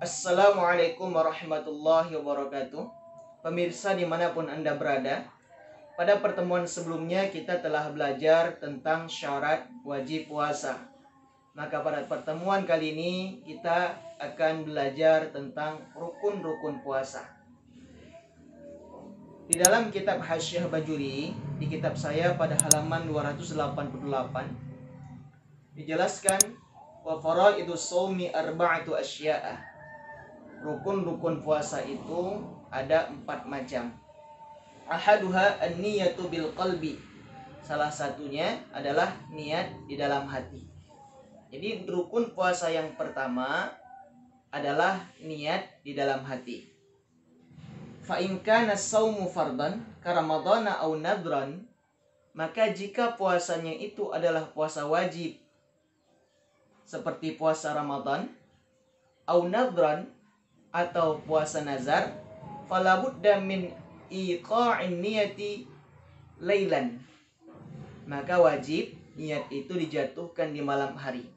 Assalamualaikum warahmatullahi wabarakatuh. Pemirsa dimanapun Anda berada, pada pertemuan sebelumnya kita telah belajar tentang syarat wajib puasa. Maka pada pertemuan kali ini kita akan belajar tentang rukun-rukun puasa. Di dalam kitab Hasyiah Bajuri, di kitab saya pada halaman 288, dijelaskan wa faraidu shaumi arba'atu asya'a. Rukun-rukun puasa itu ada 4 macam. Ahaduha an-niyatu bil qalbi. Salah satunya adalah niat di dalam hati. Jadi rukun puasa yang pertama adalah niat di dalam hati. Fa in kana shaumu fardan ka ramadhana aw nadran, maka jika puasanya itu adalah puasa wajib seperti puasa Ramadan, aw nadran atau puasa nazar, falabudda min iqa'in niyati lailan, maka wajib niat itu dijatuhkan di malam hari.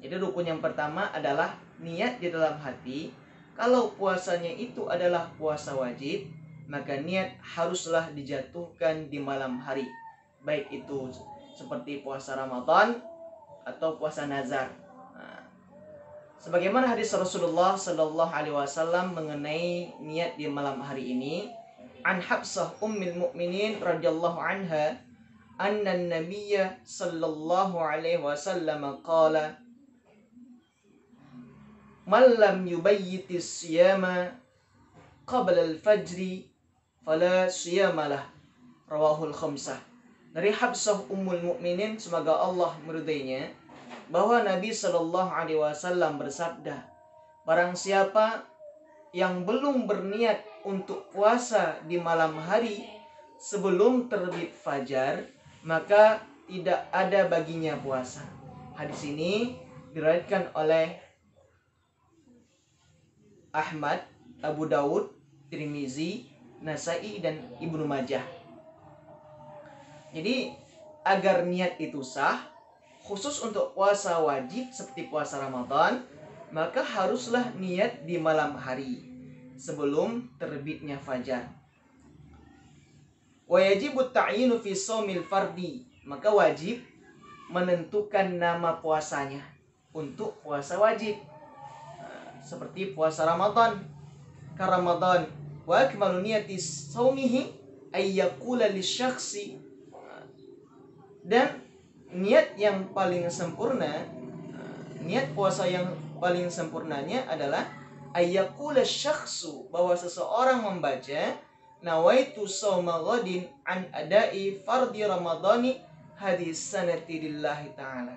Jadi rukun yang pertama adalah niat di dalam hati. Kalau puasanya itu adalah puasa wajib, maka niat haruslah dijatuhkan di malam hari, baik itu seperti puasa Ramadan atau puasa nazar. Sebagaimana hadis Rasulullah Sallallahu Alaihi Wasallam mengenai niat di malam hari ini, an Habsah Ummul Mukminin radhiyallahu anha, anna Nabiyya Sallallahu Alaihi Wasallam qala, man lam yubayyitis siyama qabla al-fajri fala siyamalah, rawahul khamsah. Dari Habsah Ummul Mukminin, semoga Allah meridainya, bahwa Nabi Shallallahu Alaihi Wasallam bersabda, barang siapa yang belum berniat untuk puasa di malam hari sebelum terbit fajar, maka tidak ada baginya puasa. Hadis ini diriwayatkan oleh Ahmad, Abu Dawud, Tirmizi, Nasai, dan Ibnu Majah. Jadi agar niat itu sah, khusus untuk puasa wajib seperti puasa Ramadan, maka haruslah niat di malam hari sebelum terbitnya fajar. Wa yajibu ta'yinu fi shaumil fardi, maka wajib menentukan nama puasanya untuk puasa wajib. Seperti puasa Ramadan, ka Ramadan wa akmalu niyati shaumihi ay yaqula lisyakhsi, dan niat yang paling sempurna, niat puasa yang paling sempurnanya adalah ayyakula syakhsu, bahwa seseorang membaca nawaitu shauma ghadin an adai fardi ramadhani hadis sanati lillahi ta'ala.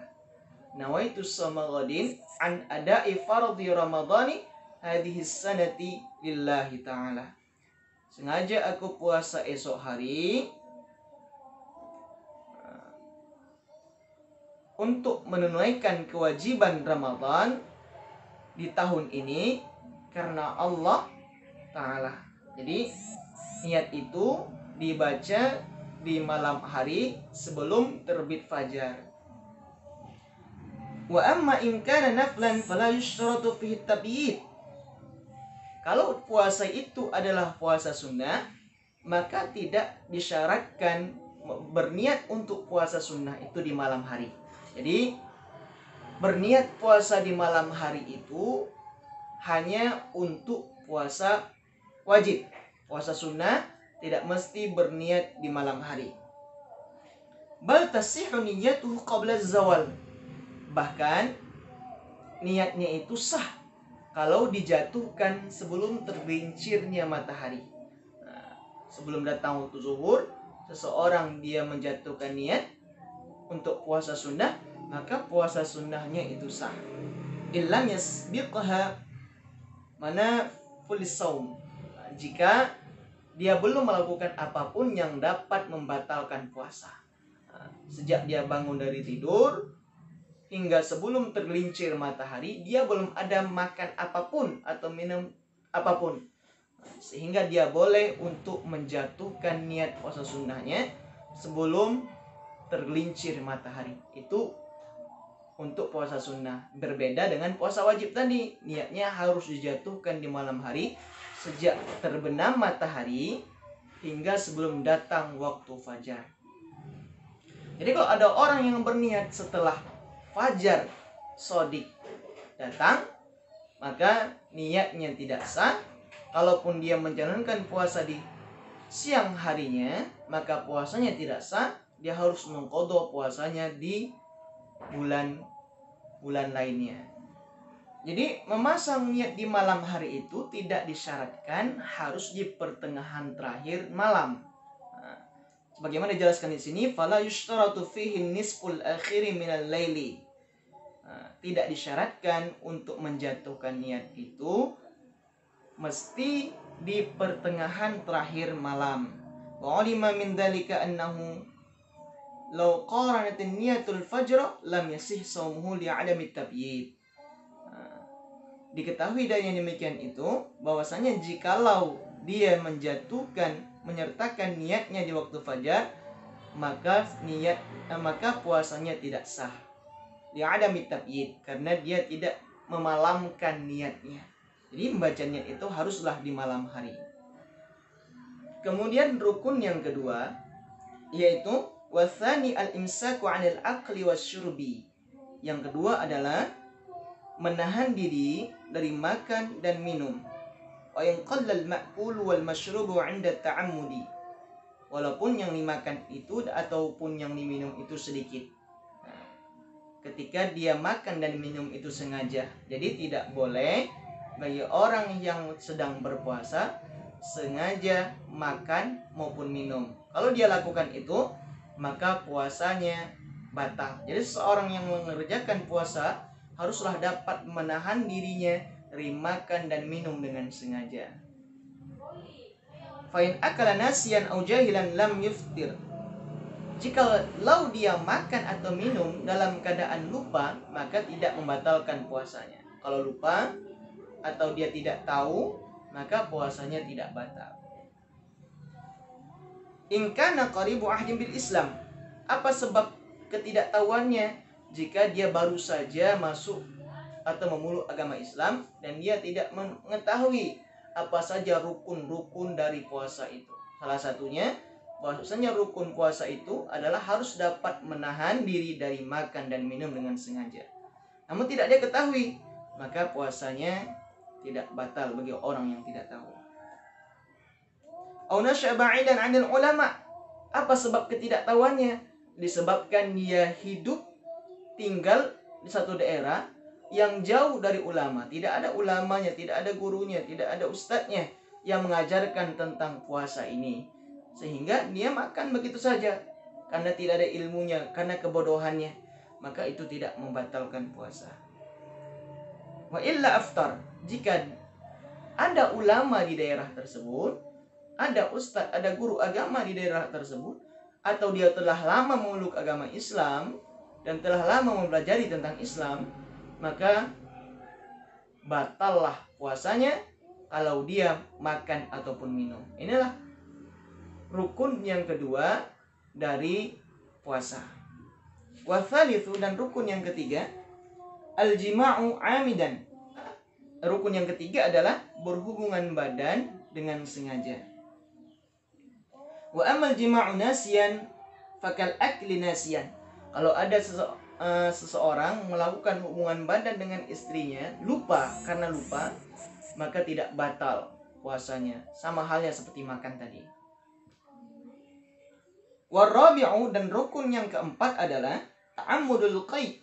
Nawaitu shauma ghadin an adai fardi ramadhani hadis sanati lillahi ta'ala. Sengaja aku puasa esok hari untuk menunaikan kewajiban Ramadan di tahun ini karena Allah Ta'ala. Jadi niat itu dibaca di malam hari sebelum terbit fajar. Wa amma in kana naflan fala yushtaratu fihi tabyid. Kalau puasa itu adalah puasa sunnah, maka tidak disyaratkan berniat untuk puasa sunnah itu di malam hari. Jadi berniat puasa di malam hari itu hanya untuk puasa wajib. Puasa sunnah tidak mesti berniat di malam hari. Bal tasihhu niyyatuhu qabla zawal. Bahkan niatnya itu sah kalau dijatuhkan sebelum tergelincirnya matahari. Sebelum datang waktu zuhur, seseorang dia menjatuhkan niat untuk puasa sunnah, maka puasa sunnahnya itu sah. Illam yasbiqha mana fulis saum, jika dia belum melakukan apapun yang dapat membatalkan puasa. Sejak dia bangun dari tidur hingga sebelum tergelincir matahari, dia belum ada makan apapun atau minum apapun, sehingga dia boleh untuk menjatuhkan niat puasa sunnahnya sebelum tergelincir matahari. Itu untuk puasa sunnah. Berbeda dengan puasa wajib tadi, niatnya harus dijatuhkan di malam hari sejak terbenam matahari hingga sebelum datang waktu fajar. Jadi kalau ada orang yang berniat setelah fajar sodik datang, maka niatnya tidak sah. Kalaupun dia menjalankan puasa di siang harinya, maka puasanya tidak sah. Dia harus mengqadha puasanya di bulan lainnya. Jadi memasang niat di malam hari itu tidak disyaratkan harus di pertengahan terakhir malam. Nah, sebagaimana dijelaskan di sini, fala yushtaratu fihi nisful akhiri minal laili. Tidak disyaratkan untuk menjatuhkan niat itu mesti di pertengahan terakhir malam. Wa ulima min dzalika annahu law qaranat niyatul fajr lam yasih shaumuhu li'adami tabyid. Diketahui dari yang demikian itu bahwasanya jikalau dia menyertakan niatnya di waktu fajar, maka puasanya tidak sah. Li'adami tabyid, karena dia tidak memalamkan niatnya. Jadi membaca niat itu haruslah di malam hari. Kemudian rukun yang kedua yaitu wathani al-imsaku 'anil akli wasyurbi. Yang kedua adalah menahan diri dari makan dan minum. Wa in qalla al-ma'kul wal mashrubu 'inda ta'ammudi. Walaupun yang dimakan itu ataupun yang diminum itu sedikit. Ketika dia makan dan minum itu sengaja. Jadi tidak boleh bagi orang yang sedang berpuasa sengaja makan maupun minum. Kalau dia lakukan itu, maka puasanya batal. Jadi seorang yang mengerjakan puasa haruslah dapat menahan dirinya dari makan dan minum dengan sengaja. Fa in akala nasiyan aw jahilan lam yuftir. Jika dia makan atau minum dalam keadaan lupa, maka tidak membatalkan puasanya. Kalau lupa atau dia tidak tahu, maka puasanya tidak batal. In kana qaribu ahdin bil Islam. Apa sebab ketidaktahuannya? Jika dia baru saja masuk atau memeluk agama Islam dan dia tidak mengetahui apa saja rukun-rukun dari puasa itu. Salah satunya bahwasanya rukun puasa itu adalah harus dapat menahan diri dari makan dan minum dengan sengaja. Namun tidak dia ketahui, maka puasanya tidak batal bagi orang yang tidak tahu. Au nasya ba'idan 'anil ulama. Apa sebab ketidaktahuannya? Disebabkan dia hidup tinggal di satu daerah yang jauh dari ulama. Tidak ada ulamanya, tidak ada gurunya, tidak ada ustadznya yang mengajarkan tentang puasa ini. Sehingga dia makan begitu saja karena tidak ada ilmunya, karena kebodohannya. Maka itu tidak membatalkan puasa. Wa illa aftar. Jika ada ulama di daerah tersebut, ada ustadz, ada guru agama di daerah tersebut, atau dia telah lama memeluk agama Islam dan telah lama mempelajari tentang Islam, maka batallah puasanya kalau dia makan ataupun minum. Inilah rukun yang kedua dari puasa. Wa tsalitsu, dan rukun yang ketiga, al-jima'u 'amidan. Rukun yang ketiga adalah berhubungan badan dengan sengaja. Wa amal jima'u nasiyan fakal akli nasiyan. Kalau ada seseorang melakukan hubungan badan dengan istrinya karena lupa, maka tidak batal puasanya. Sama halnya seperti makan tadi. Warabi'u, dan rukun yang keempat adalah ta'ammudul qai'.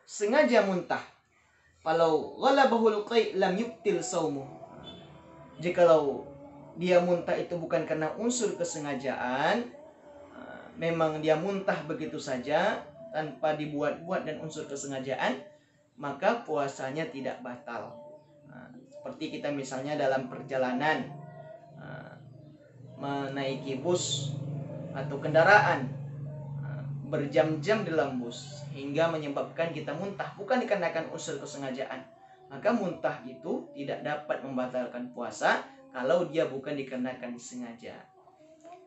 Sengaja muntah. Kalau ghalabahul qai' lam yubtil shaumuh. Jikalau dia muntah itu bukan karena unsur kesengajaan, memang dia muntah begitu saja tanpa dibuat-buat dan unsur kesengajaan, maka puasanya tidak batal. Seperti kita misalnya dalam perjalanan menaiki bus atau kendaraan, berjam-jam dalam bus hingga menyebabkan kita muntah bukan dikarenakan unsur kesengajaan, maka muntah itu tidak dapat membatalkan puasa kalau dia bukan dikarenakan sengaja.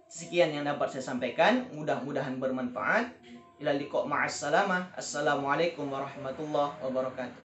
Sekian yang dapat saya sampaikan, mudah-mudahan bermanfaat. Ila liqa ma'as salamah. Assalamualaikum warahmatullahi wabarakatuh.